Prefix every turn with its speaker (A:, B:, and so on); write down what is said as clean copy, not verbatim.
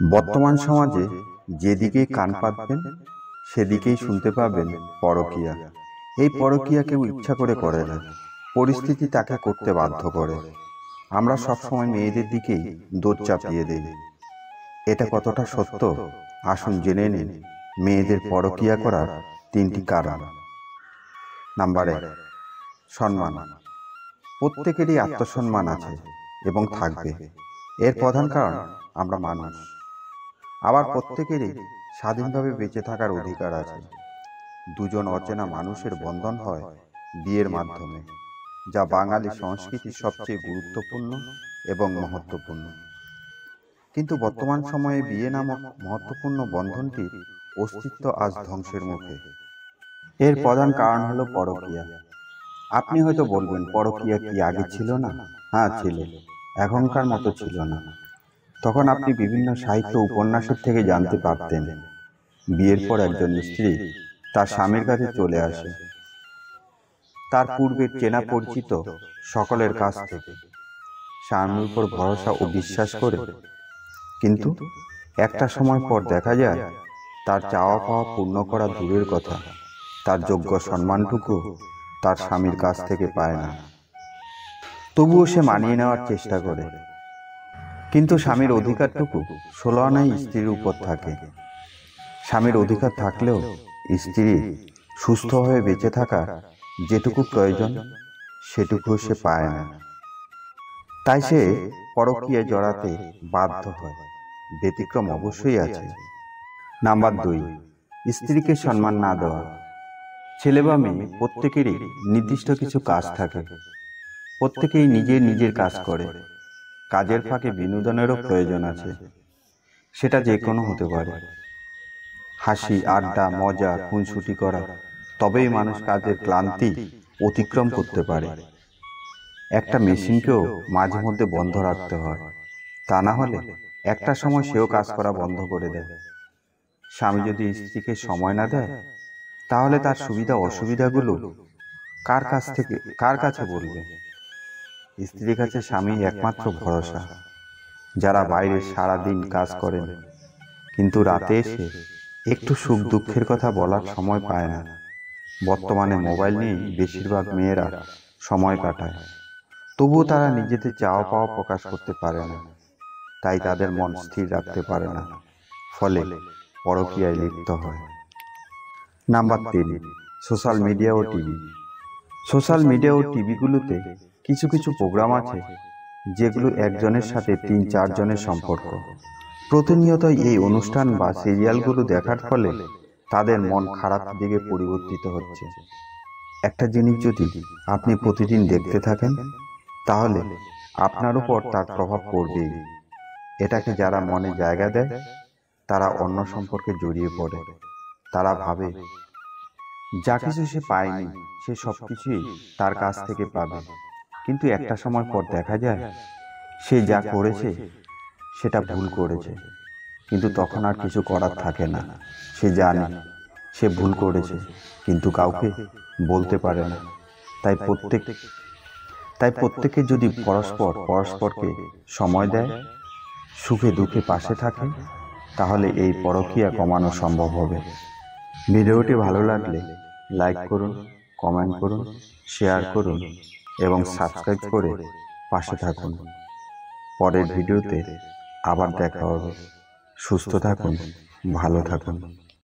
A: বর্তমান সমাজে যেদিকেই কান পাতবেন সেদিকেই শুনতে পাবেন পরকীয়া। এই পরকীয়া কেউ ইচ্ছা করে না, পরিস্থিতি তাকে করতে বাধ্য করে। আমরা সবসময় মেয়েদের দিকেই দোষ চাপিয়ে দেই। এটা কতটা সত্য আসুন জেনে নিন মেয়েদের পরকীয়া করার 3টি কারণ। নাম্বার 1, সম্মান। প্রত্যেকেরই আত্মসম্মান আছে এবং থাকবে। এর প্রধান কারণ আমরা মানুষ। আবার প্রত্যেকেরই স্বাধীনভাবে বেঁচে থাকার অধিকার আছে। দুজন অচেনা মানুষের বন্ধন হয় বিয়ের মাধ্যমে, যা বাঙালি সংস্কৃতির সবচেয়ে গুরুত্বপূর্ণ এবং মহত্বপূর্ণ। কিন্তু বর্তমান সময়ে বিয়ে নামক মহত্বপূর্ণ বন্ধনটির অস্তিত্ব আজ ধ্বংসের মুখে। এর প্রধান কারণ হলো পরকীয়া। আপনি হয়তো বলবেন, পরকীয়া কি আগে ছিল না? হ্যাঁ ছিল, এখনকার মতো ছিল না। তখন আপনি বিভিন্ন সাহিত্য উপন্যাসের থেকে জানতে পারতেন বিয়ের পর একজন স্ত্রী তার স্বামীর কাছে চলে আসে, তার পূর্বের চেনা পরিচিত সকলের কাছ থেকে, স্বামীর উপর ভরসা ও বিশ্বাস করে। কিন্তু একটা সময় পর দেখা যায় তার চাওয়া পাওয়া পূর্ণ করা দূরের কথা, তার যোগ্য সম্মানটুকু তার স্বামীর কাছ থেকে পায় না। তবুও সে মানিয়ে নেওয়ার চেষ্টা করে। কিন্তু স্বামীর অধিকারটুকু 16 আনাই স্ত্রীর উপর থাকে। স্বামীর অধিকার থাকলেও স্ত্রী সুস্থভাবে বেঁচে থাকা যেটুকু প্রয়োজন সেটুকু সে পায় না। তাই সে পরকীয়ায় জড়াতে বাধ্য হয়। ব্যতিক্রম অবশ্যই আছে। নাম্বার 2, স্ত্রীকে সম্মান না দেওয়া। ছেলে বা মেয়ে প্রত্যেকেরই নির্দিষ্ট কিছু কাজ থাকে। প্রত্যেকেই নিজের কাজ করে। কাজের ফাঁকে বিনোদনেরও প্রয়োজন আছে। সেটা যে কোনো হতে পারে। হাসি, আড্ডা, মজা, খুনসুটি করা, তবেই মানুষ কাজের ক্লান্তি অতিক্রম করতে পারে। একটা মেশিনকেও মাঝে মধ্যে বন্ধ রাখতে হয়, তা না হলে একটা সময় সেও কাজ করা বন্ধ করে দেয়। স্বামী যদি স্ত্রীকে সময় না দেয়, তাহলে তার সুবিধা অসুবিধাগুলো কার কাছে বলবে? স্ত্রীর কাছে স্বামী একমাত্র ভরসা। যারা বাইরে সারাদিন কাজ করেন কিন্তু রাতে এসে একটু সুখ দুঃখের কথা বলার সময় পায় না। বর্তমানে মোবাইল নিয়ে বেশিরভাগ মেয়েরা সময় কাটায়, তবুও তারা নিজেদের চাওয়া পাওয়া প্রকাশ করতে পারে না। তাই তাদের মন স্থির রাখতে পারে না, ফলে পরকীয়ায় লিপ্ত হয়। নাম্বার 3, সোশ্যাল মিডিয়া ও টিভি। সোশ্যাল মিডিয়া ও টিভিগুলোতে কিছু কিছু প্রোগ্রাম আছে যেগুলো একজনের সাথে 3-4 জনের সম্পর্ক। প্রতিনিয়ত এই অনুষ্ঠান বা সিরিয়ালগুলো দেখার ফলে তাদের মন খারাপ দিকে পরিবর্তিত হচ্ছে। একটা জিনিস যদি আপনি প্রতিদিন দেখতে থাকেন, তাহলে আপনার উপর তার প্রভাব পড়বেই। এটাকে যারা মনে জায়গা দেয় তারা অন্য সম্পর্কে জড়িয়ে পড়ে। তারা ভাবে যা কিছু সে পায়নি সে সবকিছুই তার কাছ থেকে পাবে। কিন্তু একটা সময় পর দেখা যায় সে যা করেছে সেটা ভুল করেছে, কিন্তু তখন আর কিছু করার থাকে না। সে জানে সে ভুল করেছে, কিন্তু কাউকে বলতে পারে না। তাই প্রত্যেকে যদি পরস্পরকে সময় দেয়, সুখে দুঃখে পাশে থাকে, তাহলে এই পরকীয়া কমানো সম্ভব হবে। ভিডিওটি ভালো লাগলে লাইক করুন, কমেন্ট করুন, শেয়ার করুন এবং সাবস্ক্রাইব করে পাশে থাকুন। পরের ভিডিওতে আবার দেখা হবে। সুস্থ থাকুন, ভালো থাকুন।